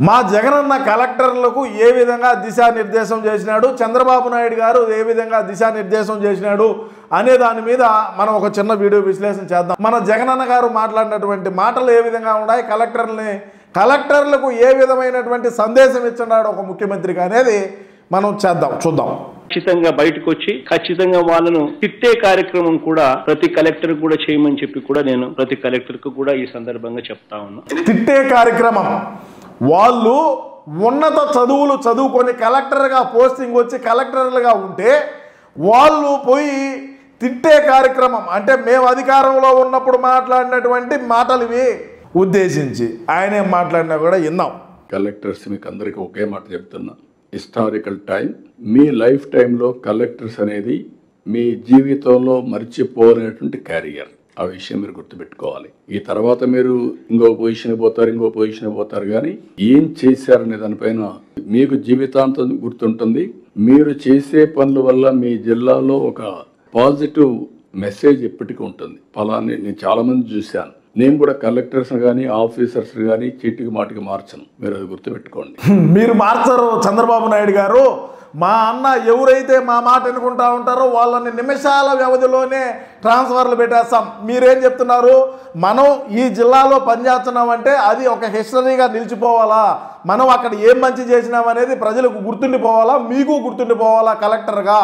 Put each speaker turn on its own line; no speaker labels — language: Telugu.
మా జగనన్న కలెక్టర్లకు ఏ విధంగా దిశానిర్దేశం చేసినాడు, చంద్రబాబు నాయుడు గారు ఏ విధంగా దిశానిర్దేశం చేసినాడు అనే దాని మీద మనం ఒక చిన్న వీడియో విశ్లేషణ చేద్దాం. మన జగనన్న గారు మాట్లాడినటువంటి మాటలు ఏ విధంగా ఉన్నాయి, కలెక్టర్లకు ఏ విధమైనటువంటి సందేశం ఇస్తున్నాడు ఒక ముఖ్యమంత్రికి అనేది మనం చూద్దాం.
ఖచ్చితంగా బయటకు వచ్చి ఖచ్చితంగా వాళ్ళను తిట్టే కార్యక్రమం కూడా ప్రతి కలెక్టర్ కూడా చేయమని చెప్పి కూడా నేను ప్రతి కలెక్టర్ కు కూడా ఈ సందర్భంగా చెప్తా ఉన్నా.
తిట్టే కార్యక్రమం, వాళ్ళు ఉన్నత చదువులు చదువుకొని కలెక్టర్గా పోస్టింగ్ వచ్చి కలెక్టర్లుగా ఉంటే వాళ్ళు పోయి తిట్టే కార్యక్రమం అంటే మేము అధికారంలో ఉన్నప్పుడు మాట్లాడినటువంటి మాటలు ఇవి ఉద్దేశించి ఆయన ఏం మాట్లాడినా కూడా విన్నాం.
కలెక్టర్స్ మీకు అందరికీ ఒకే మాట చెప్తున్నా, హిస్టారికల్ టైం, మీ లైఫ్ టైంలో కలెక్టర్స్ అనేది మీ జీవితంలో మర్చిపోలేనటువంటి క్యారియర్. ఆ విషయం మీరు గుర్తుపెట్టుకోవాలి. ఈ తర్వాత మీరు ఇంకో పొజిషన్ పోతారు కానీ ఏం చేశారనే దానిపైన మీకు జీవితాంతం గుర్తుంటుంది. మీరు చేసే పనుల వల్ల మీ జిల్లాలో ఒక పాజిటివ్ మెసేజ్ ఎప్పటికీ ఉంటుంది. ఫలాన్ని నేను చాలా మంది చూశాను. నేను కూడా కలెక్టర్స్ కానీ ఆఫీసర్స్ కానీ చీటికి మాటికి మార్చను, మీరు అది గుర్తుపెట్టుకోండి.
మీరు మార్చరు చంద్రబాబు నాయుడు గారు. మా అన్న ఎవరైతే మా మాట అనుకుంటా ఉంటారో వాళ్ళని నిమిషాల వ్యవధిలోనే ట్రాన్స్ఫర్లు పెట్టేస్తాం. మీరేం చెప్తున్నారు, మనం ఈ జిల్లాలో పనిచేస్తున్నామంటే అది ఒక హిస్టరీగా నిలిచిపోవాలా, మనం అక్కడ ఏం మంచి చేసినామనేది ప్రజలకు గుర్తుండిపోవాలా, మీకు గుర్తుండిపోవాలా కలెక్టర్గా